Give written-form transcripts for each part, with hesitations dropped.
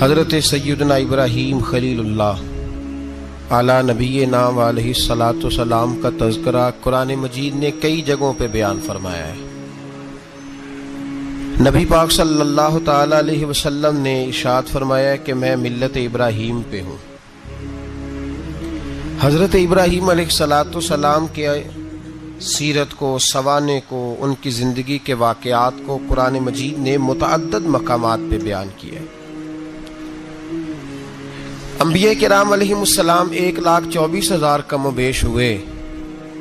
حضرت سیدنا ابراہیم خلیل اللہ اعلیٰ نبینا علیہ الصلاۃ والسلام کا تذکرہ قرآن مجید نے کئی جگہوں پہ بیان فرمایا ہے۔ نبی پاک صلی اللہ تعالی علیہ وسلم نے ارشاد فرمایا کہ میں ملت ابراہیم پہ ہوں۔ حضرت ابراہیم علیہ الصلاۃ والسلام کے سیرت کو، سوانے کو، ان کی زندگی کے واقعات کو قرآن مجید نے متعدد مقامات پہ بیان کیا ہے۔ انبیاء کرام علیہ السلام 1,24,000 کم و بیش ہوئے،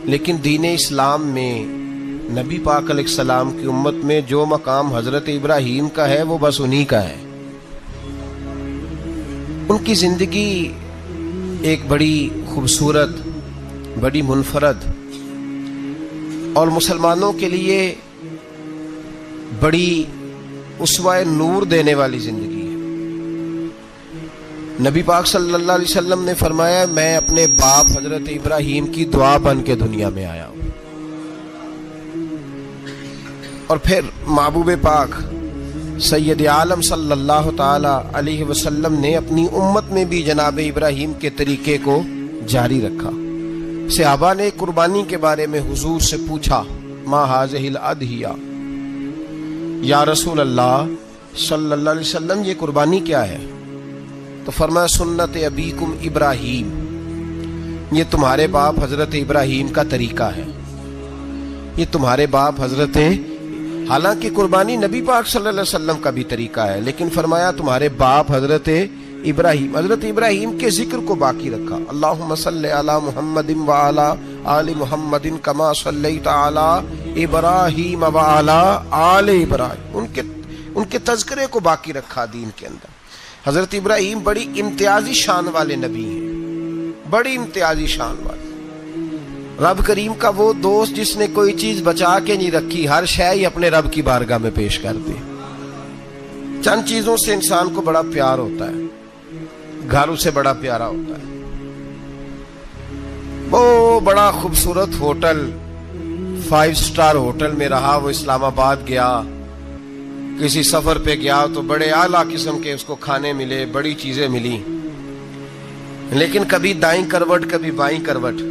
لیکن دین اسلام میں نبی پاک علیہ السلام کی امت میں جو مقام حضرت ابراہیم کا ہے وہ بس انہی کا ہے۔ ان کی زندگی ایک بڑی خوبصورت، بڑی منفرد اور مسلمانوں کے لیے بڑی اسوہ نور دینے والی زندگی ہے۔ نبی پاک صلی اللہ علیہ وسلم نے فرمایا میں اپنے باپ حضرت ابراہیم کی دعا بن کے دنیا میں آیا ہوں۔ اور پھر محبوب پاک سید عالم صلی اللہ تعالی علیہ وسلم نے اپنی امت میں بھی جناب ابراہیم کے طریقے کو جاری رکھا۔ صحابہ نے قربانی کے بارے میں حضور سے پوچھا ما ھذہ الاضحیہ، یا رسول اللہ صلی اللہ علیہ وسلم یہ قربانی کیا ہے؟ تو فرمایا سنت ابیکم ابراہیم، یہ تمہارے باپ حضرت ابراہیم کا طریقہ ہے، یہ تمہارے باپ حضرت، حالانکہ قربانی نبی پاک صلی اللہ علیہ وسلم کا بھی طریقہ ہے، لیکن فرمایا تمہارے باپ حضرت ابراہیم کے ذکر کو باقی رکھا۔ اللہم صلی علی محمد وعلی آل محمد کما صلیت علی ابراہیم وعلی آل ابراہیم، ان کے تذکرے کو باقی رکھا دین کے اندر۔ حضرت ابراہیم بڑی امتیازی شان والے نبی ہیں، بڑی امتیازی شان والے۔ رب کریم کا وہ دوست جس نے کوئی چیز بچا کے نہیں رکھی، ہر شے ہی اپنے رب کی بارگاہ میں پیش کر دی۔ چند چیزوں سے انسان کو بڑا پیار ہوتا ہے، گھر اسے بڑا پیارا ہوتا ہے۔ وہ بڑا خوبصورت ہوٹل، 5 سٹار ہوٹل میں رہا، وہ اسلام آباد گیا، کسی سفر پہ گیا تو بڑے اعلیٰ قسم کے اس کو کھانے ملے، بڑی چیزیں ملی، لیکن کبھی دائیں کروٹ کبھی بائیں کروٹ۔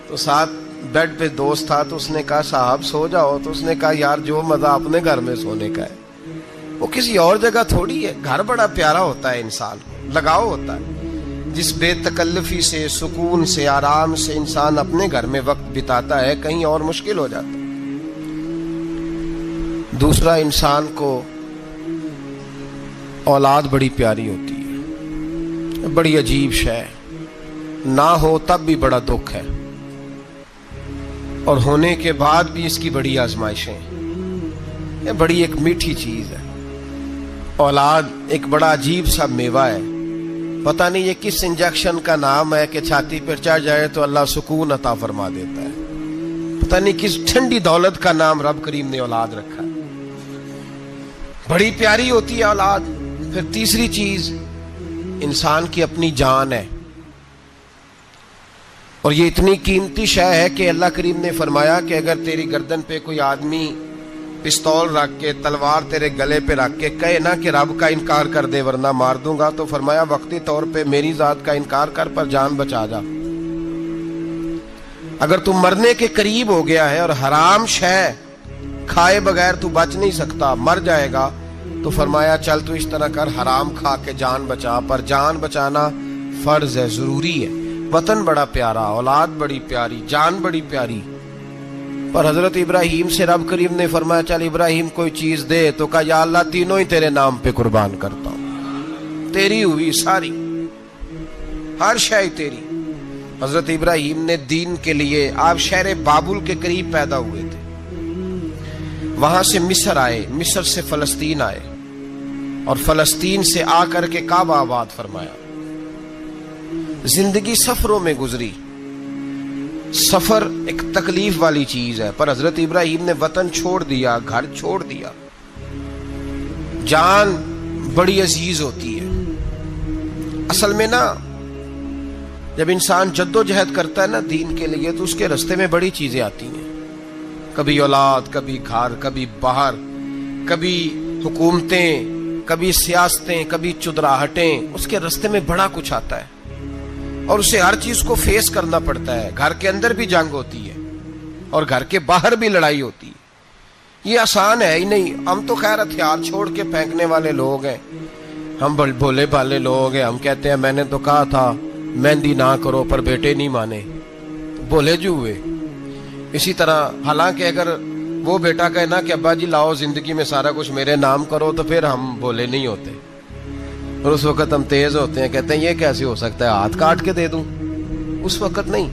تو ساتھ بیڈ پہ دوست تھا تو اس نے کہا صاحب سو جاؤ، تو اس نے کہا یار جو مزہ اپنے گھر میں سونے کا ہے وہ کسی اور جگہ تھوڑی ہے۔ گھر بڑا پیارا ہوتا ہے، انسان کو لگاؤ ہوتا ہے، جس بے تکلفی سے، سکون سے، آرام سے انسان اپنے گھر میں وقت بتاتا ہے، کہیں اور مشکل ہو جاتا ہے۔ دوسرا، انسان کو اولاد بڑی پیاری ہوتی ہے، بڑی عجیب شے، نہ ہو تب بھی بڑا دکھ ہے، اور ہونے کے بعد بھی اس کی بڑی آزمائشیں، یہ بڑی ایک میٹھی چیز ہے۔ اولاد ایک بڑا عجیب سا میوہ ہے، پتہ نہیں یہ کس انجیکشن کا نام ہے کہ چھاتی پر چڑھ جائے تو اللہ سکون عطا فرما دیتا ہے، پتہ نہیں کس ٹھنڈی دولت کا نام رب کریم نے اولاد رکھا ہے، بڑی پیاری ہوتی ہے اولاد۔ پھر تیسری چیز انسان کی اپنی جان ہے، اور یہ اتنی قیمتی شے ہے کہ اللہ کریم نے فرمایا کہ اگر تیری گردن پہ کوئی آدمی پستول رکھ کے، تلوار تیرے گلے پہ رکھ کے کہے نہ کہ رب کا انکار کر دے ورنہ مار دوں گا، تو فرمایا وقتی طور پہ میری ذات کا انکار کر پر جان بچا جا۔ اگر تو مرنے کے قریب ہو گیا ہے اور حرام شے کھائے بغیر تو بچ نہیں سکتا، مر جائے گا، تو فرمایا چل تو اس طرح کر حرام کھا کے جان بچا، پر جان بچانا فرض ہے، ضروری ہے۔ وطن بڑا پیارا، اولاد بڑی پیاری، جان بڑی پیاری، پر حضرت ابراہیم سے رب کریم نے فرمایا چل ابراہیم کوئی چیز دے، تو کہا یا اللہ تینوں ہی تیرے نام پہ قربان کرتا ہوں، تیری ہوئی ساری، ہر شے تیری۔ حضرت ابراہیم نے دین کے لیے، آپ شہر بابل کے قریب پیدا ہوئے تھے، وہاں سے مصر آئے، مصر سے فلسطین آئے، اور فلسطین سے آ کر کے کعبہ آباد فرمایا۔ زندگی سفروں میں گزری، سفر ایک تکلیف والی چیز ہے، پر حضرت ابراہیم نے وطن چھوڑ دیا، گھر چھوڑ دیا۔ جان بڑی عزیز ہوتی ہے اصل میں نا، جب انسان جد و جہد کرتا ہے نا دین کے لیے، تو اس کے راستے میں بڑی چیزیں آتی ہیں، کبھی اولاد، کبھی گھر، کبھی باہر، کبھی حکومتیں، کبھی سیاستیں، کبھی چدراہٹیں، اس کے راستے میں بڑا کچھ آتا ہے اور اسے ہر چیز کو فیس کرنا پڑتا ہے. گھر کے اندر بھی جنگ ہوتی ہے اور گھر کے باہر بھی لڑائی ہوتی ہے. یہ آسان ہے ہی نہیں. ہم تو خیر ہتھیار چھوڑ کے پھینکنے والے لوگ ہیں، ہم بھولے بھالے لوگ ہیں. ہم کہتے ہیں میں نے تو کہا تھا مہندی نہ کرو، پر بیٹے نہیں مانے، بولے جو ہوئے. اسی طرح حالانکہ اگر وہ بیٹا کہے نا کہ ابا جی لاؤ زندگی میں سارا کچھ میرے نام کرو، تو پھر ہم بولے نہیں ہوتے اور اس وقت ہم تیز ہوتے ہیں، کہتے ہیں یہ کیسے ہو سکتا ہے، ہاتھ کاٹ کے دے دوں. اس وقت نہیں.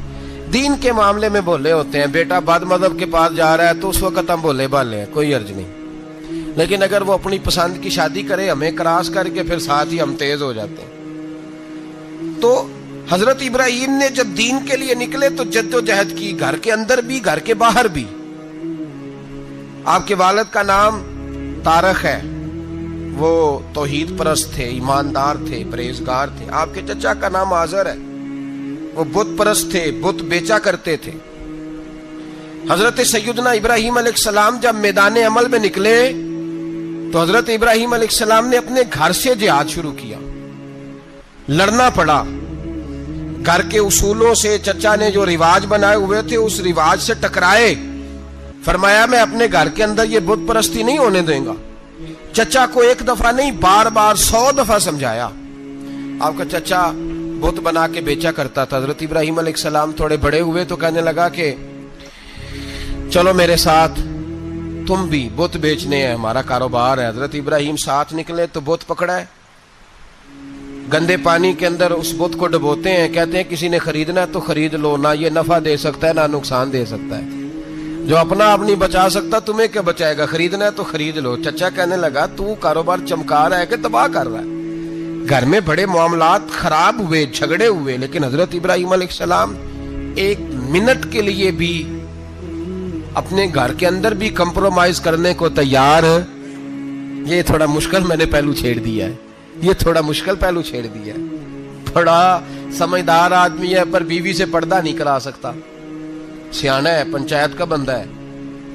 دین کے معاملے میں بولے ہوتے ہیں. بیٹا بد مذہب کے پاس جا رہا ہے تو اس وقت ہم بولے بھالے ہیں، کوئی عرض نہیں. لیکن اگر وہ اپنی پسند کی شادی کرے ہمیں کراس کر کے، پھر ساتھ ہی ہم تیز ہو جاتے ہیں. تو حضرت ابراہیم نے جب دین کے لیے نکلے تو جد و جہد کی، گھر کے اندر بھی گھر کے باہر بھی. آپ کے والد کا نام طارق ہے، وہ توحید پرست تھے، ایماندار تھے، پرہیزگار تھے. آپ کے چچا کا نام آزر ہے، وہ بت پرست تھے، بت بیچا کرتے تھے. حضرت سیدنا ابراہیم علیہ السلام جب میدان عمل میں نکلے تو حضرت ابراہیم علیہ السلام نے اپنے گھر سے جہاد شروع کیا. لڑنا پڑا. گھر کے اصولوں سے چچا نے جو رواج بنائے ہوئے تھے اس رواج سے ٹکرائے. فرمایا میں اپنے گھر کے اندر یہ بت پرستی نہیں ہونے دیں گا. چچا کو ایک دفعہ نہیں، بار بار 100 دفعہ سمجھایا. آپ کا چچا بت بنا کے بیچا کرتا تھا. حضرت ابراہیم علیہ السلام تھوڑے بڑے ہوئے تو کہنے لگا کہ چلو میرے ساتھ، تم بھی بت بیچنے ہیں، ہمارا کاروبار ہے. حضرت ابراہیم ساتھ نکلے تو بت پکڑا ہے. گندے پانی کے اندر اس بت کو ڈبوتے ہیں، کہتے ہیں کسی نے خریدنا ہے تو خرید لو، نہ یہ نفع دے سکتا ہے نہ نقصان دے سکتا ہے. جو اپنا آپ نہیں بچا سکتا تمہیں کیا بچائے گا، خریدنا ہے تو خرید لو. چچا کہنے لگا تو کاروبار چمکا رہا ہے کہ تباہ کر رہا ہے. گھر میں بڑے معاملات خراب ہوئے، جھگڑے ہوئے، لیکن حضرت ابراہیم علیہ السلام ایک منٹ کے لیے بھی اپنے گھر کے اندر بھی کمپرومائز کرنے کو تیار. یہ تھوڑا مشکل میں نے پہلو چھیڑ دیا ہے، یہ تھوڑا مشکل پہلو چھیڑ دیا ہے. بڑا سمجھدار آدمی ہے پر بیوی سے پردہ نہیں کرا سکتا. سیانا ہے، پنچایت کا بندہ ہے،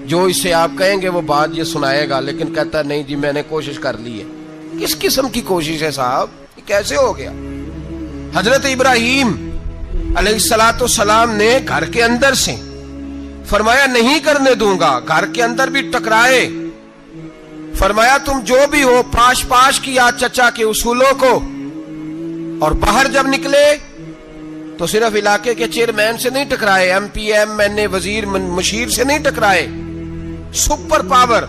جو اس سے آپ کہیں گے وہ بات یہ سنائے گا، لیکن کہتا ہے نہیں جی میں نے کوشش کر لی ہے. کس قسم کی کوشش ہے صاحب، یہ کیسے ہو گیا؟ حضرت ابراہیم علیہ السلام نے گھر کے اندر سے فرمایا نہیں کرنے دوں گا. گھر کے اندر بھی ٹکرائے. فرمایا تم جو بھی ہو، پاش کیا چچا کے اصولوں کو. اور باہر جب نکلے تو صرف علاقے کے چیئرمین سے نہیں ٹکرائے، ایم پی ایم این اے وزیر مشیر سے نہیں ٹکرائے. سپر پاور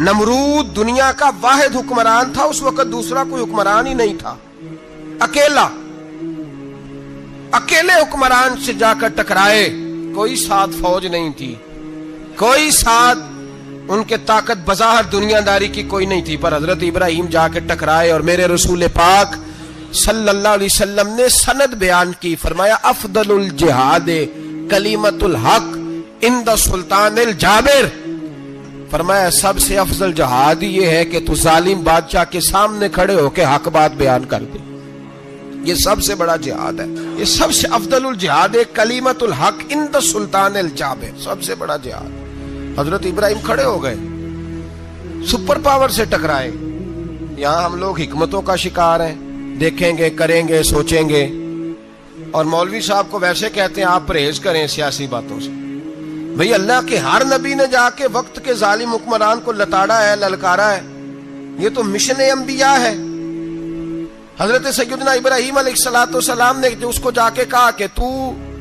نمرود دنیا کا واحد حکمران تھا اس وقت، دوسرا کوئی حکمران ہی نہیں تھا. اکیلے حکمران سے جا کر ٹکرائے. کوئی ساتھ فوج نہیں تھی، کوئی ساتھ ان کے طاقت بظاہر دنیا داری کی کوئی نہیں تھی، پر حضرت ابراہیم جا کے ٹکرائے. اور میرے رسول پاک صلی اللہ علیہ وسلم نے سند بیان کی. فرمایا افضل الجہاد کلمۃ الحق عند سلطان الجابر. فرمایا سب سے افضل جہاد یہ ہے کہ تو ظالم بادشاہ کے سامنے کھڑے ہو کے حق بات بیان کر دے. یہ سب سے بڑا جہاد ہے، یہ سب سے افضل الجہاد کلمۃ الحق عند سلطان الجابر، سب سے بڑا جہاد. حضرت ابراہیم کھڑے ہو گئے، سپر پاور سے ٹکرائے. یہاں ہم لوگ حکمتوں کا شکار ہیں، دیکھیں گے، کریں گے، سوچیں گے. اور مولوی صاحب کو ویسے کہتے ہیں آپ پرہیز کریں سیاسی باتوں سے. بھئی اللہ کے ہر نبی نے جا کے وقت کے ظالم حکمران کو لتاڑا ہے، للکارا ہے. یہ تو مشن انبیاء ہے. حضرت سیدنا ابراہیم علیہ السلام نے جو اس کو جا کے کہا کہ تو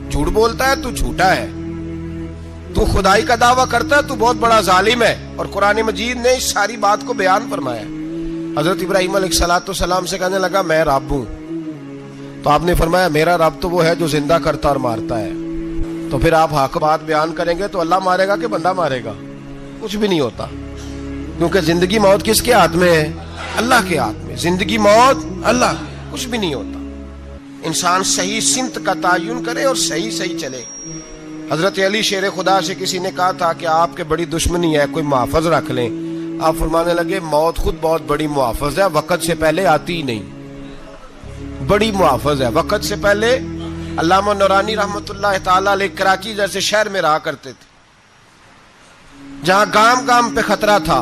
جھوٹ بولتا ہے، تو جھوٹا ہے، تو خدائی کا دعویٰ کرتا ہے، تو بہت بڑا ظالم ہے. اور قرآن مجید نے اس ساری بات کو بیان فرمایا. حضرت ابراہیم علیہ السلام سے کہنے لگا میں رب ہوں. تو آپ نے فرمایا میرا رب تو وہ ہے جو زندہ کرتا اور مارتا ہے. تو پھر آپ حق بات بیان کریں گے تو اللہ مارے گا کہ بندہ مارے گا؟ کچھ بھی نہیں ہوتا، کیونکہ زندگی موت کس کے ہاتھ میں ہے؟ اللہ کے ہاتھ میں. زندگی موت اللہ، کچھ بھی نہیں ہوتا. انسان صحیح سمت کا تعین کرے اور صحیح چلے. حضرت علی شیر خدا سے کسی نے کہا تھا کہ آپ کے بڑی دشمنی ہے، کوئی محافظ رکھ لیں. آپ فرمانے لگے موت خود بہت بڑی محافظ ہے، وقت سے پہلے آتی ہی نہیں. بڑی محافظ ہے وقت سے پہلے. علامہ نورانی رحمت اللہ تعالی علیہ کراچی جیسے شہر میں رہا کرتے تھے، جہاں گام گام پہ خطرہ تھا.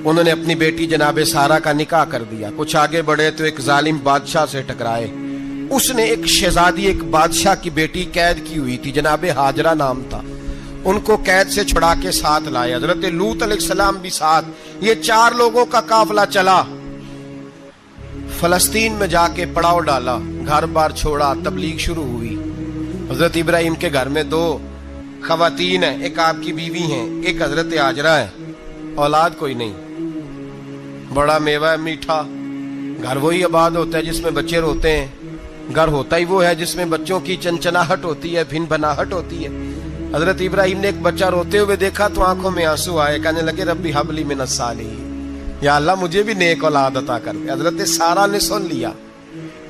انہوں نے اپنی بیٹی جناب سارہ کا نکاح کر دیا. کچھ آگے بڑھے تو ایک ظالم بادشاہ سے ٹکرائے. اس نے ایک شہزادی ایک بادشاہ کی بیٹی قید کی ہوئی تھی, جناب ہاجرہ نام تھا. ان کو قید سے چھڑا کے ساتھ لائے. حضرت لوط علیہ السلام بھی ساتھ. یہ 4 لوگوں کا قافلہ چلا. فلسطین میں جا کے پڑاؤ ڈالا, گھر بار چھوڑا, تبلیغ شروع ہوئی. حضرت ابراہیم کے گھر میں 2 خواتین ہیں, ایک آپ کی بیوی ہیں, ایک حضرت ہاجرہ ہے. اولاد کوئی نہیں. بڑا میوہ ہے میٹھا. گھر وہی آباد ہوتا ہے جس میں بچے روتے ہیں. گھر ہوتا ہی وہ ہے جس میں بچوں کی چنچناہٹ ہوتی ہے, بھن بھناہٹ ہوتی ہے. حضرت ابراہیم نے ایک بچہ روتے ہوئے دیکھا تو آنکھوں میں آنسو آئے. کہنے لگے ربی حب لی من الصالحین, یا اللہ مجھے بھی نیک اولاد عطا کر دے. حضرت سارہ نے سن لیا.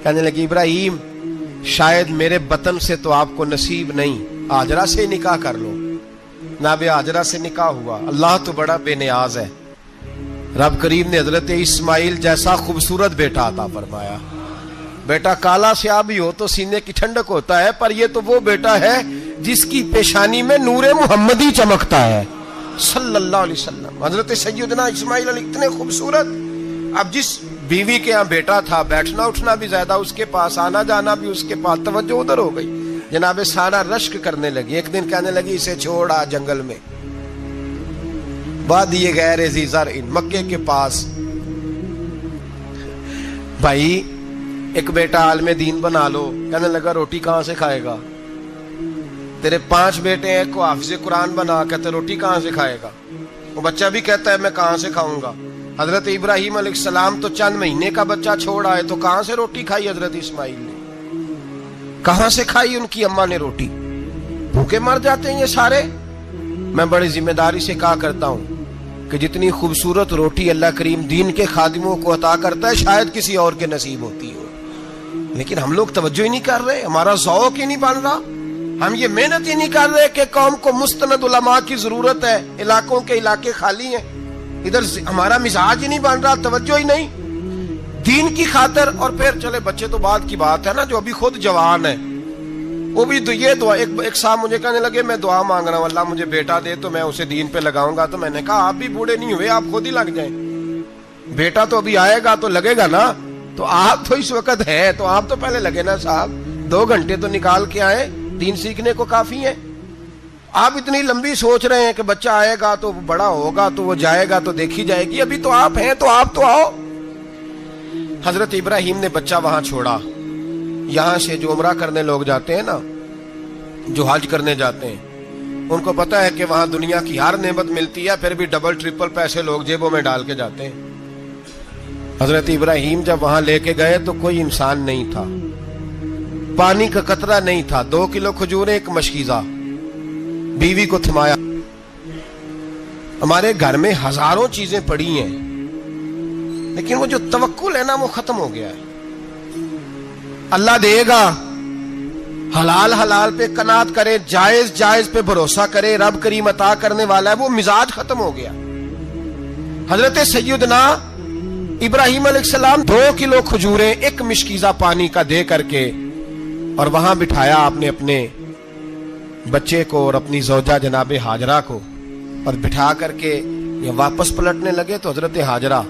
کہنے لگی ابراہیم شاید میرے بطن سے تو آپ کو نصیب نہیں, ہاجرہ سے نکاح کر لو. جناب ہاجرہ سے نکاح ہوا. اللہ تو بڑا بے نیاز ہے. رب کریم نے حضرت اسماعیل جیسا خوبصورت بیٹا عطا فرمایا. بیٹا کالا سیاہ بھی ہو تو سینے کی ٹھنڈک ہوتا ہے, پر یہ تو وہ بیٹا ہے جس کی پیشانی میں نور محمدی چمکتا ہے صلی اللہ علیہ وسلم. حضرت سیدنا اسماعیل علیہ اتنے خوبصورت. اب جس بیوی کے یہاں بیٹا تھا, بیٹھنا اٹھنا بھی زیادہ اس کے پاس, آنا جانا بھی اس کے پاس, توجہ ادھر ہو گئی. جناب سارہ رشک کرنے لگی. ایک دن کہنے لگی اسے چھوڑا جنگل میں, وادی غیر ذی زرع, مکے کے پاس. بھائی ایک بیٹا عالم دین بنا لو. کہنے لگا روٹی کہاں سے کھائے گا؟ تیرے 5 بیٹے ہیں, کو حافظ قرآن بنا, کہتے روٹی کہاں سے کھائے گا؟ وہ بچہ بھی کہتا ہے میں کہاں سے کھاؤں گا. حضرت ابراہیم علیہ السلام تو چند مہینے کا بچہ چھوڑ آئے, تو کہاں سے روٹی کھائی حضرت اسماعیل نے؟ کہاں سے کھائی ان کی اماں نے روٹی؟ بھوکے مر جاتے ہیں یہ سارے. میں بڑی ذمہ داری سے کہا کرتا ہوں کہ جتنی خوبصورت روٹی اللہ کریم دین کے خادموں کو عطا کرتا ہے شاید کسی اور کے نصیب ہوتی ہو, لیکن ہم لوگ توجہ ہی نہیں کر رہے. ہمارا ذوق ہی نہیں بن رہا. ہم یہ محنت ہی نہیں کر رہے کہ قوم کو مستند علماء کی ضرورت ہے. علاقوں کے علاقے خالی ہیں, ادھر ہمارا مزاج ہی نہیں بن رہا, توجہ ہی نہیں دین کی خاطر. اور پھر چلے بچے تو بعد کی بات ہے نا, جو ابھی خود جوان ہے وہ بھی یہ دعا. ایک صاحب مجھے کہنے لگے میں دعا مانگ رہا ہوں اللہ مجھے بیٹا دے تو میں اسے دین پہ لگاؤں گا. تو میں نے کہا آپ بھی بوڑھے نہیں ہوئے, آپ خود ہی لگ جائیں. بیٹا تو ابھی آئے گا تو لگے گا نا. تو آپ تو اس وقت ہے تو آپ تو پہلے لگے نا صاحب. 2 گھنٹے تو نکال کے آئے, دین سیکھنے کو کافی ہے. آپ اتنی لمبی سوچ رہے ہیں کہ بچہ آئے گا تو بڑا ہوگا تو وہ جائے گا تو دیکھی جائے گی. ابھی تو آپ ہیں تو آپ تو آؤ. حضرت ابراہیم نے بچہ وہاں چھوڑا. یہاں سے جو عمرہ کرنے لوگ جاتے ہیں نا, جو حج کرنے جاتے ہیں, ان کو پتا ہے کہ وہاں دنیا کی ہر نعمت ملتی ہے, پھر بھی ڈبل ٹرپل پیسے لوگ جیبوں میں ڈال کے جاتے ہیں. حضرت ابراہیم جب وہاں لے کے گئے تو کوئی انسان نہیں تھا, پانی کا قطرہ نہیں تھا. 2 کلو کھجوریں, ایک مشکیزہ. بیوی کو تھمایا. ہمارے گھر میں ہزاروں چیزیں پڑی ہیں, لیکن وہ جو توکل ہے نا وہ ختم ہو گیا ہے. اللہ دے گا, حلال حلال پہ قناعت کرے, جائز جائز پہ بھروسہ کرے, رب کریم عطا کرنے والا ہے, وہ مزاج ختم ہو گیا. حضرت سیدنا ابراہیم علیہ السلام 2 کلو کھجوریں, ایک مشکیزہ پانی کا دے کر کے, اور وہاں بٹھایا آپ نے اپنے بچے کو اور اپنی زوجہ جناب ہاجرہ کو, اور بٹھا کر کے یہ واپس پلٹنے لگے. تو حضرت ہاجرہ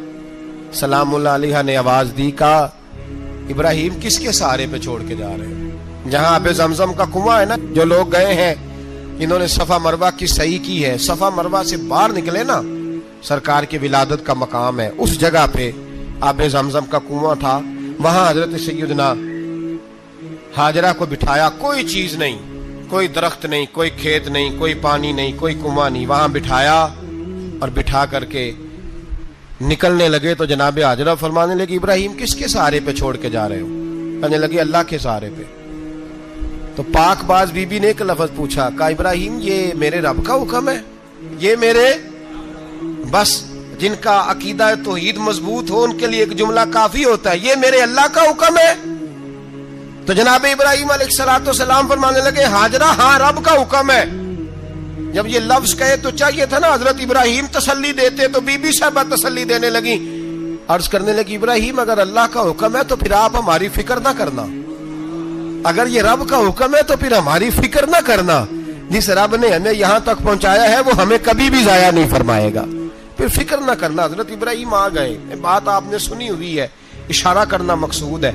سلام اللہ علیہ نے آواز دی, کہا ابراہیم کس کے سہارے پہ چھوڑ کے جا رہے ہیں؟ جہاں آب زمزم کا کنواں ہے نا, جو لوگ گئے ہیں انہوں نے صفا مروہ کی صحیح کی ہے, صفا مروہ سے باہر نکلے نا, سرکار کی ولادت کا مقام ہے, اس جگہ پہ آب زمزم کا کنواں تھا. وہاں حضرت سیدنا ہاجرہ کو بٹھایا. کوئی چیز نہیں, کوئی درخت نہیں, کوئی کھیت نہیں, کوئی پانی نہیں, کوئی کنواں نہیں. وہاں بٹھایا اور بٹھا کر کے نکلنے لگے تو جناب ہاجرہ فرمانے لگی ابراہیم کس کے سہارے پہ چھوڑ کے جا رہے ہو؟ کہنے لگے اللہ کے سہارے پہ. تو پاک باز بی بی نے ایک لفظ پوچھا, کہا ابراہیم یہ میرے رب کا حکم ہے, یہ میرے, بس جن کا عقیدہ توحید مضبوط ہو ان کے لیے ایک جملہ کافی ہوتا ہے, یہ میرے اللہ کا حکم ہے. تو جناب ابراہیم علیہ السلام فرمانے لگے ہاجرہ ہاں رب کا حکم ہے. جب یہ لفظ کہے تو چاہیے تھا نا حضرت ابراہیم تسلی دیتے, تو بی بی صاحبہ تسلی دینے لگی. عرض کرنے لگی ابراہیم اگر اللہ کا حکم ہے تو پھر آپ ہماری فکر نہ کرنا, اگر یہ رب کا حکم ہے تو پھر ہماری فکر نہ کرنا. جس رب نے ہمیں یہاں تک پہنچایا ہے وہ ہمیں کبھی بھی ضائع نہیں فرمائے گا. پھر فکر نہ کرنا. حضرت ابراہیم آ گئے, بات آپ نے سنی ہوئی ہے, اشارہ کرنا مقصود ہے.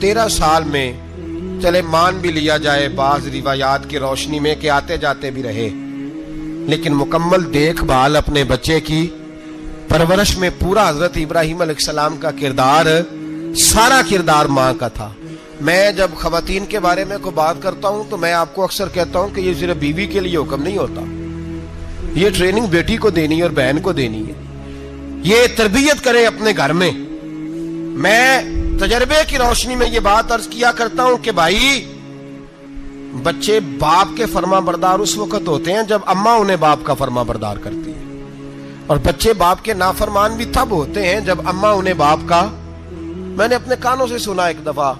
13 سال میں چلے مان بھی لیا جائے بعض روایات کی روشنی میں کہ آتے جاتے بھی رہے, لیکن مکمل دیکھ بھال اپنے بچے کی پرورش میں پورا حضرت ابراہیم علیہ السلام کا کردار, سارا کردار ماں کا تھا. میں جب خواتین کے بارے میں کوئی بات کرتا ہوں تو میں آپ کو اکثر کہتا ہوں کہ یہ صرف بیوی کے لیے حکم نہیں ہوتا, یہ ٹریننگ بیٹی کو دینی ہے اور بہن کو دینی ہے. یہ تربیت کریں اپنے گھر میں. میں تجربے کی روشنی میں یہ بات عرض کیا کرتا ہوں کہ بھائی بچے باپ کے فرما بردار اس وقت ہوتے ہیں جب اماں انہیں باپ کا فرما بردار کرتی ہے, اور بچے باپ کے نافرمان بھی تب ہوتے ہیں جب اماں انہیں باپ کا. میں نے اپنے کانوں سے سنا ایک دفعہ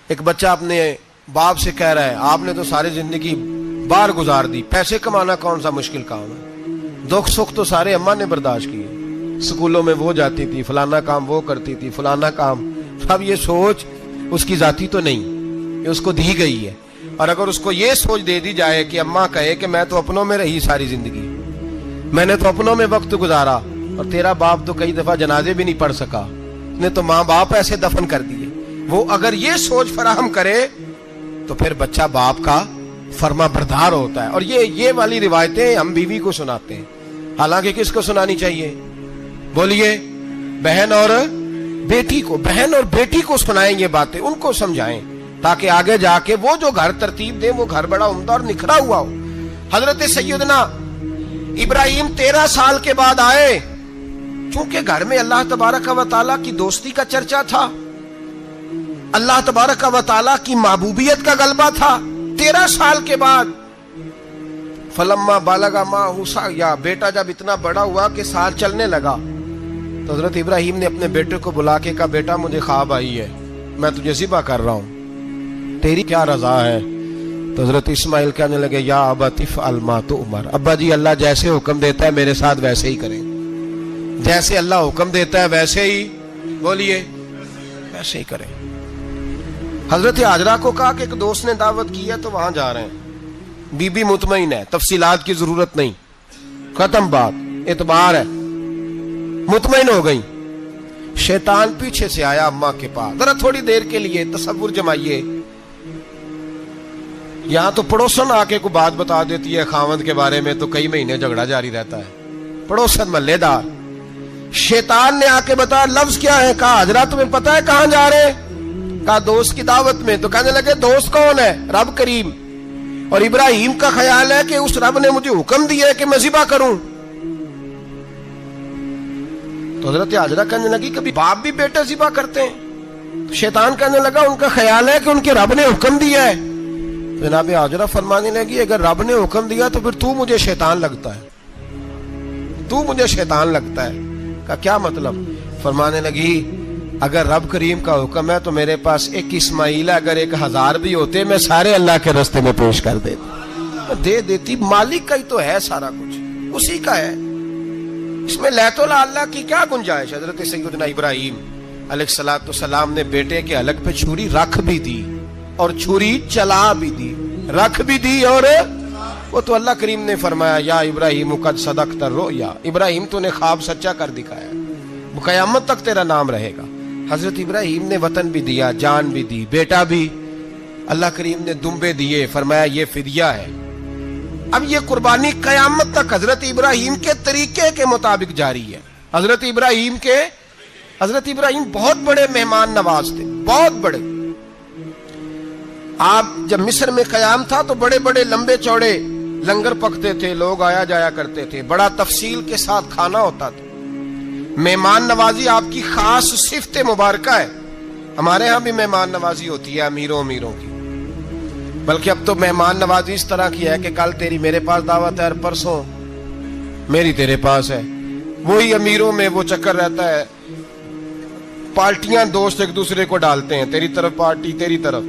ایک بچہ اپنے باپ سے کہہ رہا ہے آپ نے تو ساری زندگی باہر گزار دی, پیسے کمانا کون سا مشکل کام ہے, دکھ سکھ تو سارے اماں نے برداشت کیے, سکولوں میں وہ جاتی تھی, فلانا کام وہ کرتی تھی, فلانا کام. اب یہ سوچ اس کی ذاتی تو نہیں, یہ اس کو دی گئی ہے. اور اگر اس کو یہ سوچ دے دی جائے کہ اماں کہے کہ میں تو اپنوں میں رہی ساری زندگی, میں نے تو اپنوں میں وقت گزارا, اور تیرا باپ تو کئی دفعہ جنازے بھی نہیں پڑھ سکا, نے تو ماں باپ ایسے دفن کر دیے, وہ اگر یہ سوچ فراہم کرے تو پھر بچہ باپ کا فرما بردار ہوتا ہے. اور یہ والی روایتیں ہم بیوی کو سناتے ہیں, حالانکہ کس کو سنانی چاہیے بولیے؟ بہن اور بیٹی کو. بہن اور بیٹی کو سنائیں یہ باتیں, ان کو سمجھائیں تاکہ آگے جا کے وہ جو گھر ترتیب دیں وہ گھر بڑا عمدہ اور نکھرا ہوا ہو. حضرت سیدنا ابراہیم 13 سال کے بعد آئے, چونکہ گھر میں اللہ تبارک و تعالیٰ کی دوستی کا چرچا تھا, اللہ تبارک و تعالیٰ کی محبوبیت کا غلبہ تھا. 13 سال کے بعد فلما بالغ معہ سعیا, بیٹا جب اتنا بڑا ہوا کہ سال چلنے لگا تو حضرت ابراہیم نے اپنے بیٹے کو بلا کے کہا بیٹا مجھے خواب آئی ہے, میں تجھے ذبح کر رہا ہوں, تیری کیا رضا ہے؟ تو حضرت اسماعیل کہنے لگے یا ابت افعل ما تؤمر, ابا جی اللہ جیسے حکم دیتا ہے میرے ساتھ ویسے ہی کریں, جیسے اللہ حکم دیتا ہے ویسے ہی بولیے ویسے ہی کریں. حضرت حاجرہ کو کہا کہ ایک دوست نے دعوت کی ہے تو وہاں جا رہے ہیں. بی بی مطمئن ہے, تفصیلات کی ضرورت نہیں, ختم بات, اعتبار ہے, مطمئن ہو گئی. شیطان پیچھے سے آیا اماں کے پاس, ذرا تھوڑی دیر کے لیے تصور جمائیے, یہاں تو پڑوسن آ کے کوئی بات بتا دیتی ہے خاوند کے بارے میں تو کئی مہینے جھگڑا جاری رہتا ہے, پڑوسن محلے دار. شیطان نے آ کے بتایا لفظ کیا ہے, کہا حاجرہ تمہیں پتا ہے کہاں جا رہے ہیں؟ کہا دوست کی دعوت میں. تو کہنے لگے دوست کون ہے؟ رب کریم, اور ابراہیم کا خیال ہے کہ اس رب نے مجھے حکم دیا ہے کہ میں ذبح کروں. تو حضرت حاجرہ کہنے لگی کبھی باپ بھی بیٹے ذبح کرتے ہیں؟ تو شیطان کہنے لگا ان کا خیال ہے کہ ان کے رب نے حکم دیا ہے. جناب حاجرہ فرمانے لگی اگر رب نے حکم دیا تو پھر تو مجھے شیطان لگتا ہے, تو مجھے شیطان لگتا ہے. کا کیا مطلب؟ فرمانے لگی اگر رب کریم کا حکم ہے تو میرے پاس ایک اسماعیل ہے, اگر 1000 بھی ہوتے میں سارے اللہ کے راستے میں پیش کر دے دیتی. مالک کا ہی تو ہے سارا کچھ, اسی کا ہے, اس میں لیت اللہ کی کیا گنجائش. حضرت سیدنا ابراہیم علیہ السلام نے بیٹے کے حلق پہ چھری رکھ بھی دی اور چھری چلا بھی دی, رکھ بھی دی, اور وہ تو اللہ کریم نے فرمایا یا ابراہیم قد صدقت الرؤیا, ابراہیم تو نے خواب سچا کر دکھایا, قیامت تک تیرا نام رہے گا. حضرت ابراہیم نے وطن بھی دیا, جان بھی دی, بیٹا بھی, اللہ کریم نے دمبے دیے, فرمایا یہ فدیہ ہے. اب یہ قربانی قیامت تک حضرت ابراہیم کے طریقے کے مطابق جاری ہے. حضرت ابراہیم بہت بڑے مہمان نواز تھے, بہت بڑے. آپ جب مصر میں قیام تھا تو بڑے بڑے لمبے چوڑے لنگر پکتے تھے, لوگ آیا جایا کرتے تھے, بڑا تفصیل کے ساتھ کھانا ہوتا تھا. مہمان نوازی آپ کی خاص صفت مبارکہ ہے. ہمارے ہاں بھی مہمان نوازی ہوتی ہے امیروں کی, بلکہ اب تو مہمان نوازی اس طرح کی ہے کہ کل تیری میرے پاس دعوت ہے اور پرسوں میری تیرے پاس ہے. وہی امیروں میں وہ چکر رہتا ہے, پارٹیاں دوست ایک دوسرے کو ڈالتے ہیں, تیری طرف پارٹی تیری طرف.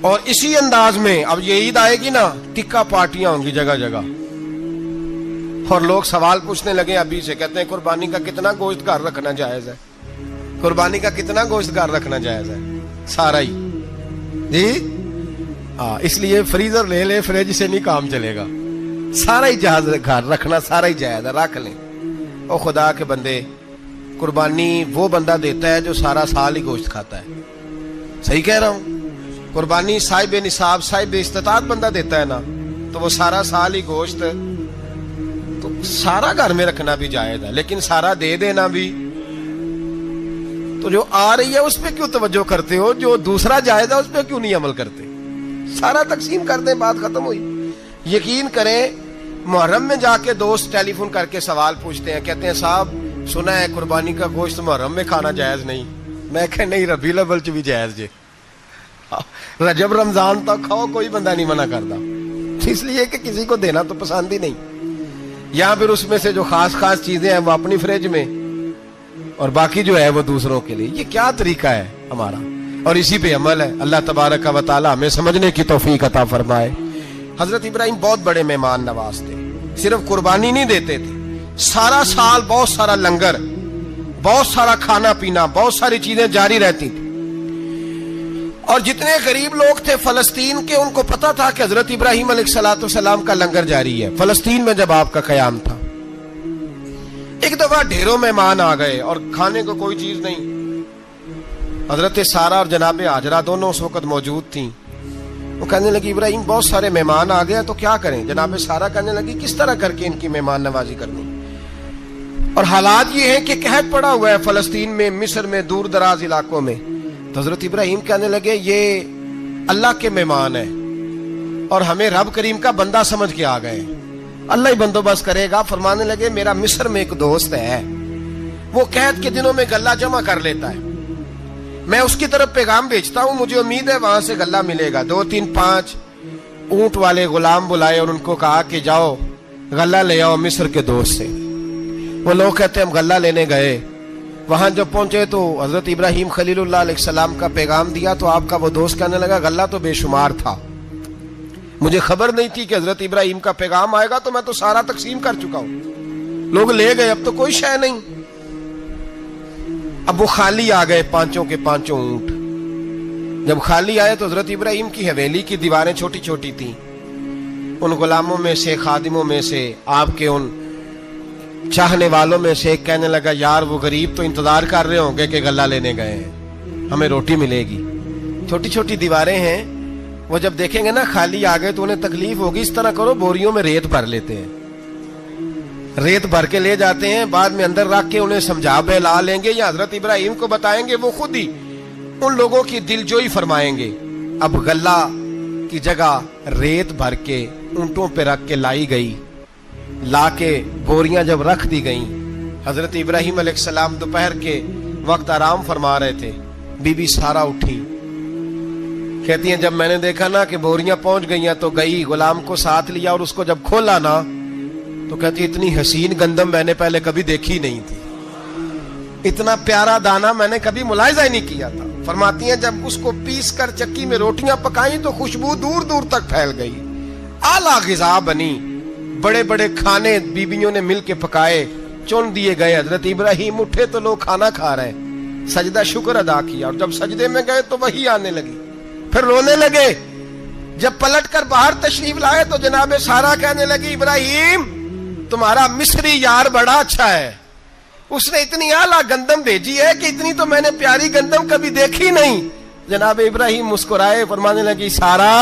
اور اسی انداز میں اب یہ عید آئے گی نا, ٹکا پارٹیاں ہوں گی جگہ جگہ, اور لوگ سوال پوچھنے لگے ابھی سے, کہتے ہیں قربانی کا کتنا گوشت گھر رکھنا جائز ہے, قربانی کا کتنا گوشت گھر رکھنا جائز ہے؟ سارا ہی جی. اس لیے فریزر لے لے, فریج سے نہیں کام چلے گا. سارا ہی جہاز گھر رکھنا سارا ہی جائز ہے، رکھ لیں۔ او خدا کے بندے، قربانی وہ بندہ دیتا ہے جو سارا سال ہی گوشت کھاتا ہے، صحیح کہہ رہا ہوں؟ قربانی صاحب نصاب صاحب استطاعت بندہ دیتا ہے نا، تو وہ سارا سال ہی گوشت، تو سارا گھر میں رکھنا بھی جائز ہے، لیکن سارا دے دینا بھی، تو جو آ رہی ہے اس پہ کیوں توجہ کرتے ہو؟ جو دوسرا جائز ہے اس پہ کیوں نہیں عمل کرتے؟ سارا تقسیم کر دیں، بات ختم ہوئی۔ یقین کریں، محرم میں جا کے دوست ٹیلی فون کر کے سوال پوچھتے ہیں، کہتے ہیں صاحب سنا ہے قربانی کا گوشت محرم میں کھانا جائز نہیں۔ میں کہ نہیں، ربیع الاول چ بھی جائز جے، رجب رمضان تک کھاؤ، کوئی بندہ نہیں منع کرتا، اس لیے کہ کسی کو دینا تو پسند ہی نہیں۔ یہاں پھر اس میں سے جو خاص خاص چیزیں ہیں وہ اپنی فریج میں، اور باقی جو ہے وہ دوسروں کے لیے۔ یہ کیا طریقہ ہے ہمارا؟ اور اسی پہ عمل ہے۔ اللہ تبارک و تعالی ہمیں سمجھنے کی توفیق عطا فرمائے۔ حضرت ابراہیم بہت بڑے مہمان نواز تھے، صرف قربانی نہیں دیتے تھے، سارا سال بہت سارا لنگر، بہت سارا کھانا پینا، بہت ساری چیزیں جاری رہتی تھی۔ اور جتنے غریب لوگ تھے فلسطین کے، ان کو پتا تھا کہ حضرت ابراہیم علیہ السلام کا لنگر جاری ہے۔ فلسطین میں جب آپ کا قیام تھا، ایک دفعہ ڈھیروں مہمان آ گئے اور کھانے کو کوئی چیز نہیں۔ حضرت سارہ اور جناب ہاجرہ دونوں اس وقت موجود تھیں۔ وہ کہنے لگی ابراہیم بہت سارے مہمان آ گئے تو کیا کریں؟ جناب سارہ کہنے لگی کس طرح کر کے ان کی مہمان نوازی کرنی؟ اور حالات یہ ہیں کہ قحط پڑا ہوا ہے فلسطین میں، مصر میں، دور دراز علاقوں میں۔ تو حضرت ابراہیم کہنے لگے یہ اللہ کے مہمان ہیں اور ہمیں رب کریم کا بندہ سمجھ کے آ گئے، اللہ ہی بندوبست کرے گا۔ فرمانے لگے میرا مصر میں ایک دوست ہے، وہ قحط کے دنوں میں غلہ جمع کر لیتا ہے، میں اس کی طرف پیغام بھیجتا ہوں، مجھے امید ہے وہاں سے غلہ ملے گا۔ 2 3 5 اونٹ والے غلام بلائے اور ان کو کہا کہ جاؤ غلہ لے آؤ مصر کے دوست سے۔ وہ لوگ کہتے ہیں ہم غلہ لینے گئے، وہاں جب پہنچے تو حضرت ابراہیم خلیل اللہ علیہ السلام کا پیغام دیا تو آپ کا وہ دوست کہنے لگا غلہ تو بے شمار تھا، مجھے خبر نہیں تھی کہ حضرت ابراہیم کا پیغام آئے گا، تو میں تو سارا تقسیم کر چکا ہوں، لوگ لے گئے، اب تو کوئی شے نہیں۔ اب وہ خالی آ گئے 5 کے 5 اونٹ۔ جب خالی آئے تو حضرت ابراہیم کی حویلی کی دیواریں چھوٹی چھوٹی تھیں، ان غلاموں میں سے، خادموں میں سے، آپ کے ان چاہنے والوں میں سے ایک کہنے لگا یار وہ غریب تو انتظار کر رہے ہوں گے کہ غلہ لینے گئے ہیں، ہمیں روٹی ملے گی۔ چھوٹی چھوٹی دیواریں ہیں، وہ جب دیکھیں گے نا خالی آ گئے تو انہیں تکلیف ہوگی، اس طرح کرو بوریوں میں ریت بھر لیتے ہیں، ریت بھر کے لے جاتے ہیں، بعد میں اندر رکھ کے انہیں سمجھا بہلا لیں گے یا حضرت ابراہیم کو بتائیں گے، وہ خود ہی ان لوگوں کی دلجوئی فرمائیں گے۔ اب غلہ کی جگہ ریت بھر کے اونٹوں پہ رکھ کے لائی گئی، لا کے بوریاں جب رکھ دی گئیں، حضرت ابراہیم علیہ السلام دوپہر کے وقت آرام فرما رہے تھے، بی بی سارہ اٹھی، کہتی ہیں جب میں نے دیکھا نا کہ بوریاں پہنچ گئی ہیں تو گئی، غلام کو ساتھ لیا اور اس کو جب کھولا نا تو کہتی اتنی حسین گندم میں نے پہلے کبھی دیکھی نہیں تھی، اتنا پیارا دانا میں نے کبھی ملاحظہ ہی نہیں کیا تھا۔ فرماتی ہیں جب اس کو پیس کر چکی میں روٹیاں پکائیں تو خوشبو دور دور تک پھیل گئی، اعلیٰ غذا بنی، بڑے بڑے کھانے بیویوں نے مل کے پکائے، چن دیے گئے۔ حضرت ابراہیم اٹھے تو لوگ کھانا کھا رہے، سجدہ شکر ادا کیا، اور جب سجدے میں گئے تو وہی آنے لگی، پھر رونے لگے۔ جب پلٹ کر باہر تشریف لائے تو جناب سارہ کہنے لگی ابراہیم تمہارا مصری یار بڑا اچھا ہے، اس نے اتنی اعلیٰ گندم بھیجی ہے کہ اتنی تو میں نے پیاری گندم کبھی دیکھی نہیں۔ جناب ابراہیم مسکرائے، فرمانے لگی سارہ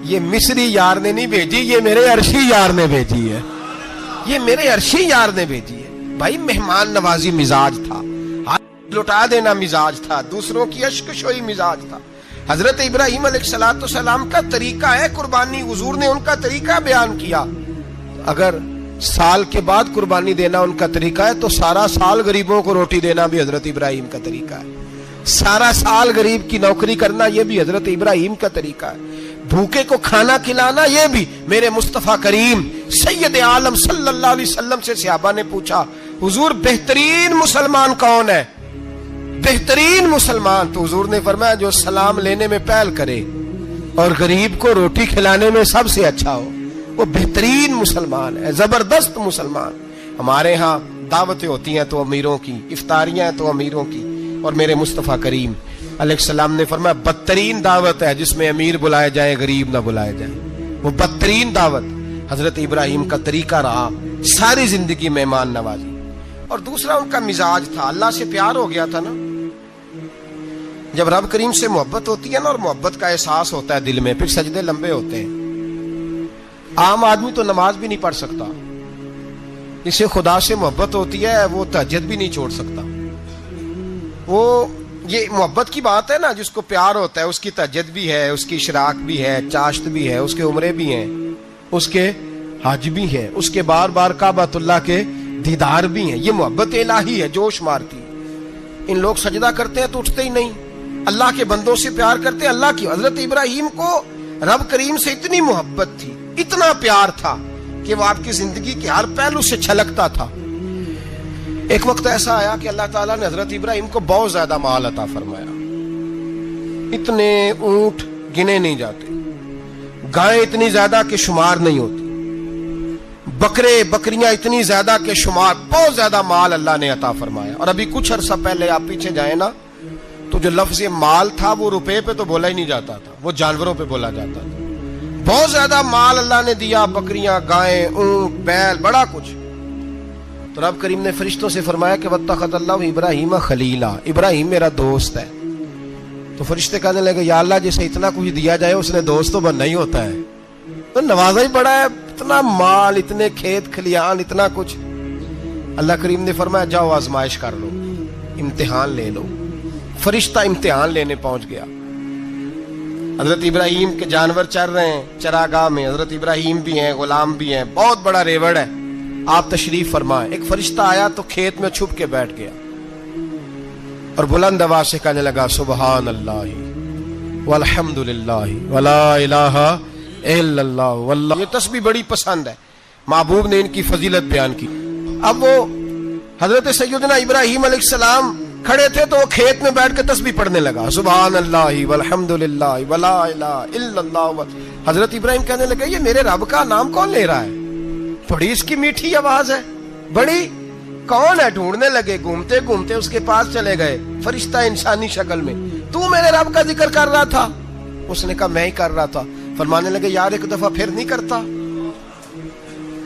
یہ مصری یار نے نہیں بھیجی، یہ میرے عرشی یار نے بھیجی ہے، یہ میرے عرشی یار نے بھیجی ہے۔ بھائی مہمان نوازی مزاج تھا، ہاتھ لٹا دینا مزاج تھا، دوسروں کی اشک شوئی مزاج تھا۔ حضرت ابراہیم علیہ السلام کا طریقہ ہے قربانی، حضور نے ان کا طریقہ بیان کیا۔ اگر سال کے بعد قربانی دینا ان کا طریقہ ہے تو سارا سال غریبوں کو روٹی دینا بھی حضرت ابراہیم کا طریقہ ہے، سارا سال غریب کی نوکری کرنا یہ بھی حضرت ابراہیم کا طریقہ ہے، بھوکے کو کھانا کھلانا یہ بھی۔ میرے مصطفیٰ کریم سید عالم صلی اللہ علیہ وسلم سے صحابہ نے پوچھا حضور بہترین مسلمان کون ہے؟ بہترین مسلمان تو حضور نے فرمایا جو سلام لینے میں پہل کرے اور غریب کو روٹی کھلانے میں سب سے اچھا ہو، وہ بہترین مسلمان ہے، زبردست مسلمان۔ ہمارے ہاں دعوتیں ہوتی ہیں تو امیروں کی، افطاریاں ہیں تو امیروں کی، اور میرے مصطفیٰ کریم علیہ السلام نے فرمایا بدترین دعوت ہے جس میں امیر بلائے جائے غریب نہ بلائے جائے، وہ بدترین دعوت۔ حضرت ابراہیم کا طریقہ رہا ساری زندگی مہمان نوازی. اور دوسرا ان کا مزاج تھا, اللہ سے پیار ہو گیا تھا نا. جب رب کریم سے محبت ہوتی ہے نا اور محبت کا احساس ہوتا ہے دل میں, پھر سجدے لمبے ہوتے ہیں. عام آدمی تو نماز بھی نہیں پڑھ سکتا, اسے خدا سے محبت ہوتی ہے وہ تہجد بھی نہیں چھوڑ سکتا. وہ یہ محبت کی بات ہے نا, جس کو پیار ہوتا ہے اس کی تہجد بھی ہے, اس کی اشراق بھی ہے, چاشت بھی ہے, اس کے عمرے بھی ہیں, اس کے حج بھی ہیں, اس کے بار بار کعبۃ اللہ کے دیدار بھی ہیں. یہ محبت الہی ہے, جوش مارتی. ان لوگ سجدہ کرتے ہیں تو اٹھتے ہی نہیں. اللہ کے بندوں سے پیار کرتے ہیں اللہ کی. حضرت ابراہیم کو رب کریم سے اتنی محبت تھی, اتنا پیار تھا کہ وہ آپ کی زندگی کے ہر پہلو سے چھلکتا تھا. ایک وقت ایسا آیا کہ اللہ تعالیٰ نے حضرت ابراہیم کو بہت زیادہ مال عطا فرمایا. اتنے اونٹ گنے نہیں جاتے, گائیں اتنی زیادہ کہ شمار نہیں ہوتی, بکرے بکریاں اتنی زیادہ کہ شمار, بہت زیادہ مال اللہ نے عطا فرمایا. اور ابھی کچھ عرصہ پہلے آپ پیچھے جائیں نا تو جو لفظ مال تھا وہ روپے پہ تو بولا ہی نہیں جاتا تھا, وہ جانوروں پہ بولا جاتا تھا. بہت زیادہ مال اللہ نے دیا, بکریاں, گائیں, اونٹ, بیل, بڑا کچھ. تو رب کریم نے فرشتوں سے فرمایا کہ واتخذ اللہ ابراہیم خلیلا, ابراہیم میرا دوست ہے. تو فرشتے کہنے لگے یا اللہ جسے اتنا کچھ دیا جائے اس نے دوست تو بننا ہی ہوتا ہے, تو نوازا ہی پڑا ہے, اتنا مال, اتنے کھیت کھلیان, اتنا کچھ. اللہ کریم نے فرمایا جاؤ آزمائش کر لو, امتحان لے لو. فرشتہ امتحان لینے پہنچ گیا. حضرت ابراہیم کے جانور چر رہے ہیں چراگاہ میں, حضرت ابراہیم بھی ہیں, غلام بھی ہیں, بہت بڑا ریوڑ ہے. آپ تشریف فرمائیں. ایک فرشتہ آیا تو کھیت میں چھپ کے بیٹھ گیا اور بلند آواز سے کہنے لگا سبحان اللہ والحمد للہ ولا الہ الا اللہ واللہ. یہ تسبیح بڑی پسند ہے, محبوب نے ان کی فضیلت بیان کی. اب وہ حضرت سیدنا ابراہیم علیہ السلام کھڑے تھے تو وہ کھیت میں بیٹھ کے تسبیح پڑھنے لگا سبحان اللہ والحمد للہ ولا الہ الا اللہ. حضرت ابراہیم کہنے لگے یہ میرے رب کا نام کون لے رہا ہے, بڑی اس کی میٹھی آواز ہے, بڑی کون ہے. ڈھونڈنے لگے, گھومتے گھومتے اس کے پاس چلے گئے. فرشتہ انسانی شکل میں, تو میرے رب کا ذکر کر رہا تھا؟ اس نے کہا میں ہی کر رہا تھا. فرمانے لگے یار ایک دفعہ پھر نہیں کرتا.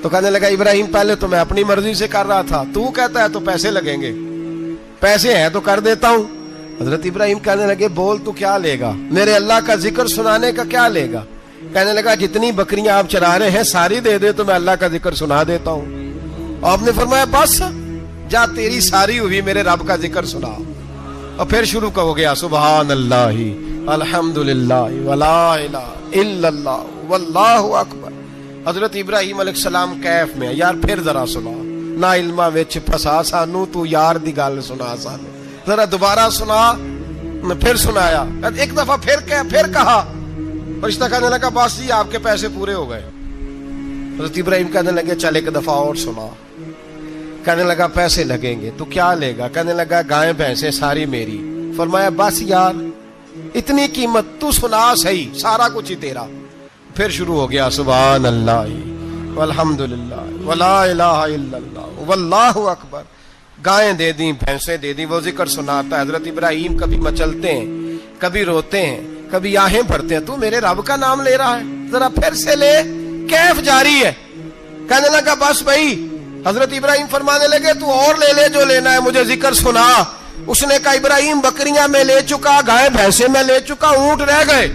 تو کہنے لگا ابراہیم پہلے تو میں اپنی مرضی سے کر رہا تھا, تو کہتا ہے تو پیسے لگیں گے, پیسے ہیں تو کر دیتا ہوں. حضرت ابراہیم کہنے لگے بول تو کیا لے گا, میرے اللہ کا ذکر سنانے کا کیا لے گا؟ کہنے لگا جتنی بکریاں آپ چرا رہے ہیں ساری دے دے تو میں اللہ کا ذکر سنا دیتا ہوں. آپ نے فرمایا بس جا تیری ساری ہوئی, میرے رب کا ذکر سنا. اور پھر شروع ہو گیا سبحان اللہ الحمد للہ ولا الہ الا اللہ واللہ اکبر. حضرت ابراہیم علیہ السلام کیف میں, یار پھر ذرا سنا, نا علما وچ پھسا سانو, تو یار دی گل سنا سانو, ذرا دوبارہ سنا. پھر سنایا, ایک دفعہ پھر کہا. فرشتہ کہنے لگا بس جی آپ کے پیسے پورے ہو گئے. حضرت ابراہیم کہنے لگے چل ایک دفعہ اور سنا. کہنے لگا پیسے لگیں گے, تو کیا لے گا؟ کہنے لگا گائیں بھینسیں ساری میری. فرمایا بس یار اتنی قیمت, تو سنا صحیح, سارا کچھ ہی تیرا. پھر شروع ہو گیا سبحان اللہ والحمد للہ ولا الہ الا اللہ واللہ اکبر. گائیں دے دیں, بھینسیں دے دیں, وہ ذکر سناتا ہے. حضرت ابراہیم کبھی مچلتے ہیں, کبھی روتے ہیں, کبھی آہیں بھرتے ہیں. تو میرے رب کا نام لے رہا ہے, ذرا پھر سے لے. کیف جاری ہے. کہنے لگا بس بھائی. حضرت ابراہیم فرمانے لگے تو اور لے لے جو لینا ہے, مجھے ذکر سنا. اس نے کہا ابراہیم بکریاں میں لے چکا, گائے بھینسیں میں لے چکا, اونٹ رہ گئے,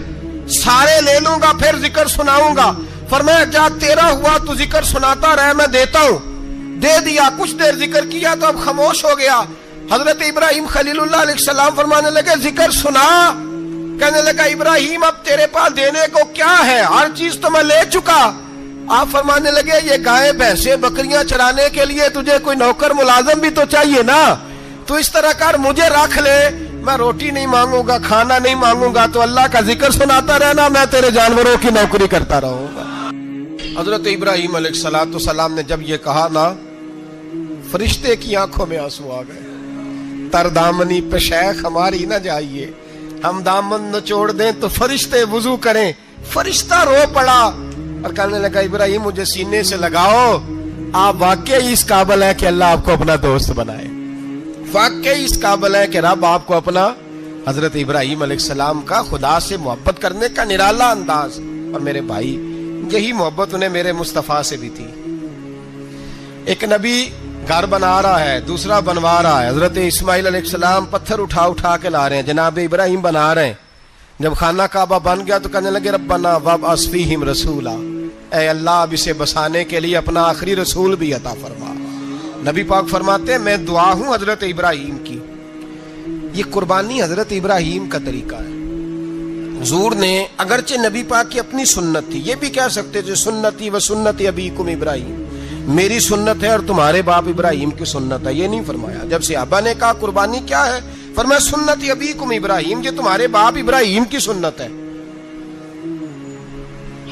سارے لے لوں گا پھر ذکر سناؤں گا. فرمایا جا تیرا ہوا تو ذکر سناتا رہ, میں دیتا ہوں. دے دیا, کچھ دیر ذکر کیا تو اب خاموش ہو گیا. حضرت ابراہیم خلیل اللہ علیہ السلام فرمانے لگے ذکر سنا. کہنے لگا ابراہیم اب تیرے پاس دینے کو کیا ہے, ہر چیز تو میں لے چکا. آپ فرمانے لگے یہ گائے بھینسیں بکریاں چرانے کے لیے تجھے کوئی نوکر ملازم بھی تو چاہیے نا. تو اس طرح کر, مجھے رکھ لے, میں روٹی نہیں مانگوں گا, کھانا نہیں مانگوں گا, تو اللہ کا ذکر سناتا رہنا, میں تیرے جانوروں کی نوکری کرتا رہوں گا. حضرت ابراہیم علیہ السلام نے جب یہ کہا نا, فرشتے کی آنکھوں میں آنسو آ گئے. تر دامنی پہ شیخ ہماری نہ جائیے, ہم دامن نچوڑ دیں تو فرشتے وضو کریں. فرشتہ رو پڑا اور کہنے لگا ابراہیم مجھے سینے سے لگاؤ, آپ واقعی اس قابل ہے کہ اللہ آپ کو اپنا دوست بنائے, واقعی اس قابل ہے کہ رب آپ کو اپنا. حضرت ابراہیم علیہ السلام کا خدا سے محبت کرنے کا نرالا انداز. اور میرے بھائی یہی محبت انہیں میرے مصطفیٰ سے بھی تھی۔ ایک نبی گھر بنا رہا ہے، دوسرا بنوا رہا ہے۔ حضرت اسماعیل علیہ السلام پتھر اٹھا اٹھا کے لا رہے ہیں، جناب ابراہیم بنا رہے ہیں۔ جب خانہ کعبہ بن گیا تو کہنے لگے ربنا وابعث فیہم رسولا، اے اللہ اب اسے بسانے کے لیے اپنا آخری رسول بھی عطا فرما۔ نبی پاک فرماتے ہیں میں دعا ہوں حضرت ابراہیم کی۔ یہ قربانی حضرت ابراہیم کا طریقہ ہے۔ حضور نے اگرچہ نبی پاک کی اپنی سنت تھی، یہ بھی کہہ سکتے تھے سنتی و سنت ابیکم ابراہیم، میری سنت ہے اور تمہارے باپ ابراہیم کی سنت ہے، یہ نہیں فرمایا۔ جب صحابہ نے کہا قربانی کیا ہے، فرمایا سنت ابیکم ابراہیم، یہ تمہارے باپ ابراہیم کی سنت ہے۔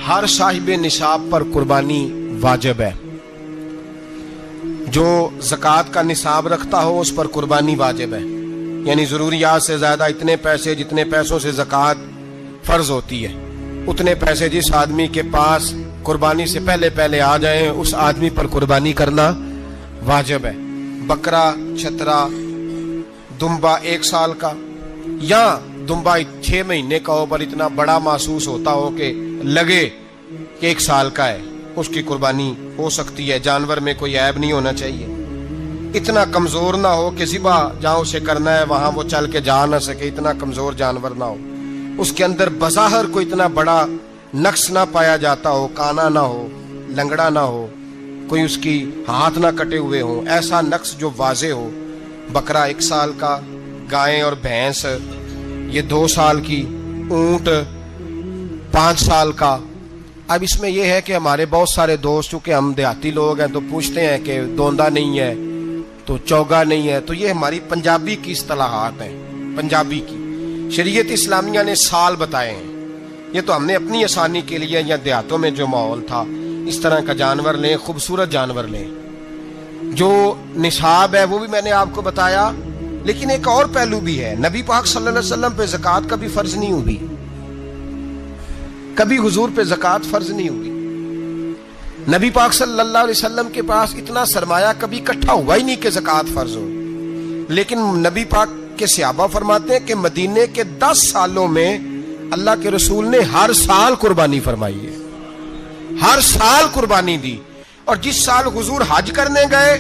ہر صاحب نصاب پر قربانی واجب ہے، جو زکوٰۃ کا نصاب رکھتا ہو اس پر قربانی واجب ہے، یعنی ضروریات سے زیادہ اتنے پیسے جتنے پیسوں سے زکوٰۃ فرض ہوتی ہے، اتنے پیسے جس آدمی کے پاس قربانی سے پہلے پہلے آ جائیں اس آدمی پر قربانی کرنا واجب ہے۔ بکرا، چھترا، دمبا 1 سال کا یا دمبا 6 مہینے کا ہو پر اتنا بڑا محسوس ہوتا ہو کہ لگے کہ 1 سال کا ہے، اس کی قربانی ہو سکتی ہے۔ جانور میں کوئی عیب نہیں ہونا چاہیے، اتنا کمزور نہ ہو کہ ذبح جہاں اسے کرنا ہے وہاں وہ چل کے جا نہ سکے، اتنا کمزور جانور نہ ہو، اس کے اندر بظاہر کوئی اتنا بڑا نقص نہ پایا جاتا ہو، کانا نہ ہو، لنگڑا نہ ہو، کوئی اس کی ہاتھ نہ کٹے ہوئے ہوں، ایسا نقص جو واضح ہو۔ بکرا 1 سال کا، گائیں اور بھینس یہ 2 سال کی، اونٹ 5 سال کا۔ اب اس میں یہ ہے کہ ہمارے بہت سارے دوست چونکہ ہم دیہاتی لوگ ہیں تو پوچھتے ہیں کہ دوندا نہیں ہے تو چوگا نہیں ہے، تو یہ ہماری پنجابی کی اصطلاحات ہیں، پنجابی کی۔ شریعت اسلامیہ نے سال بتائے ہیں، یہ تو ہم نے اپنی آسانی کے لیے یا دیہاتوں میں جو ماحول تھا اس طرح کا جانور لیں، خوبصورت جانور لیں۔ جو نصاب ہے وہ بھی میں نے آپ کو بتایا، لیکن ایک اور پہلو بھی ہے، نبی پاک صلی اللہ علیہ وسلم پہ زکوٰۃ کبھی فرض نہیں ہوئی، کبھی حضور پہ زکوٰۃ فرض نہیں ہوئی۔ نبی پاک صلی اللہ علیہ وسلم کے پاس اتنا سرمایہ کبھی اکٹھا ہوا ہی نہیں کہ زکوٰۃ فرض ہو، لیکن نبی پاک کے صحابہ فرماتے ہیں کہ مدینے کے 10 سالوں میں اللہ کے رسول نے ہر سال قربانی فرمائی ہے، ہر سال قربانی دی۔ اور جس سال حضور حج کرنے گئے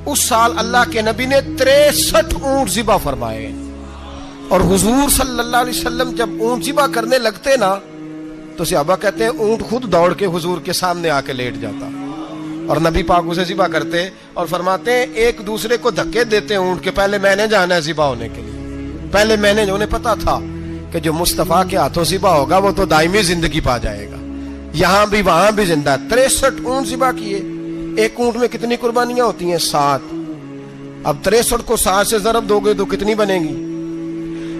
اس سال اللہ کے نبی نے 63 اونٹ ذبح فرمائے، اور حضور صلی اللہ علیہ وسلم جب اونٹ ذبح کرنے لگتے نا تو صحابہ کہتے ہیں اونٹ خود دوڑ کے حضور کے سامنے آ کے لیٹ جاتا، اور نبی پاک اسے ذبح کرتے اور فرماتے ہیں ایک دوسرے کو دھکے دیتے اونٹ کے، پہلے میں نے جانا ہے ذبح ہونے کے لیے، پہلے میں نے، انہیں پتا تھا کہ جو مصطفیٰ کے ہاتھوں ذبح ہوگا وہ تو دائمی زندگی پا جائے گا، یہاں بھی وہاں بھی زندہ۔ 63 اونٹ ذبح کیے۔ ایک اونٹ میں کتنی قربانیاں ہوتی ہیں؟ 7۔ اب 63 کو 7 سے ضرب دو گے تو کتنی بنے گی؟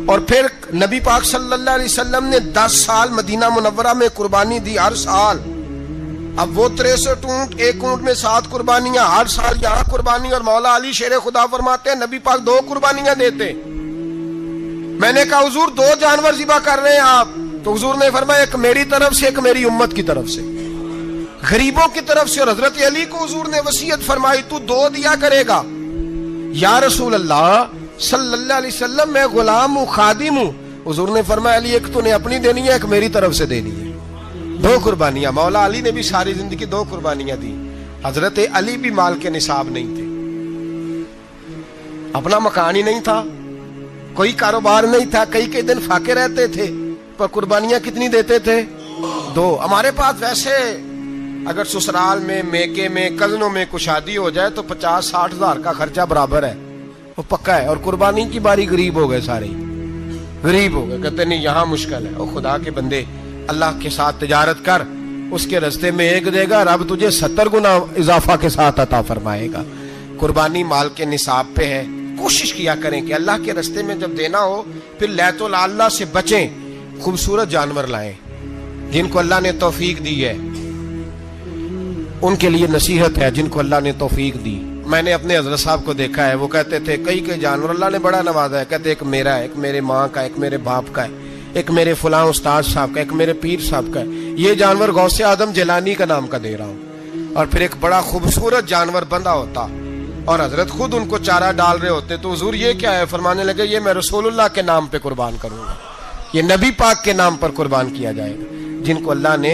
اور پھر نبی پاک صلی اللہ علیہ وسلم نے 10 سال مدینہ منورہ میں قربانی دی، ہر سال۔ اب وہ 63 اونٹ، ایک اونٹ میں 7 قربانیاں، ہر سال یہاں قربانی، اور مولا علی شیر خدا فرماتے ہیں نبی پاک 2 قربانیاں دیتے۔ میں نے کہا حضور 2 جانور ذبح کر رہے ہیں آپ، تو حضور نے فرمایا ایک میری طرف سے ایک میری امت کی طرف سے، غریبوں کی طرف سے۔ اور حضرت علی کو حضور نے وصیت فرمائی تو 2 دیا کرے گا۔ یا رسول اللہ صلی اللہ علیہ وسلم میں غلام ہوں، خادم ہوں۔ حضور نے فرمایا علی ایک تو نے اپنی دینی ہے، ایک میری طرف سے دینی ہے۔ 2 قربانیاں۔ مولا علی نے بھی ساری زندگی 2 قربانیاں دی۔ حضرت علی بھی مال کے نصاب نہیں تھے، اپنا مکان ہی نہیں تھا، کوئی کاروبار نہیں تھا، کئی دن فاقے رہتے تھے، پر قربانیاں کتنی دیتے تھے؟ 2۔ ہمارے پاس ویسے اگر سسرال میں، میکے میں، کزنوں میں کچھ شادی ہو جائے تو 50-60 ہزار کا خرچہ برابر ہے، وہ پکا ہے۔ اور قربانی کی باری غریب ہو گئے، سارے غریب ہو گئے، کہتے نہیں یہاں مشکل ہے۔ اور خدا کے بندے اللہ کے ساتھ تجارت کر، اس کے رستے میں 1 دے گا، رب تجھے 70 گنا اضافہ کے ساتھ عطا فرمائے گا۔ قربانی مال کے نصاب پہ ہے۔ کوشش کیا کریں کہ اللہ کے رستے میں جب دینا ہو پھر لیت اللہ سے بچیں، خوبصورت جانور لائیں جن کو اللہ نے توفیق دی ہے، ان کے لیے نصیحت ہے جن کو اللہ نے توفیق دی۔ میں نے اپنے حضرت صاحب کو دیکھا ہے، وہ کہتے تھے کئی جانور اللہ نے بڑا نوازا ہے، کہتے ایک میرا ہے، ایک میرے ماں کا، ایک میرے باپ کا ہے، ایک میرے فلاں استاد صاحب کا، ایک میرے پیر صاحب کا ہے، یہ جانور غوث اعظم جیلانی کا نام کا دے رہا ہوں۔ اور پھر ایک بڑا خوبصورت جانور بندھا ہوتا اور حضرت خود ان کو چارہ ڈال رہے ہوتے، تو حضور یہ کیا ہے؟ فرمانے لگے یہ میں رسول اللہ کے نام پہ قربان کروں گا، یہ نبی پاک کے نام پر قربان کیا جائے گا۔ جن کو اللہ نے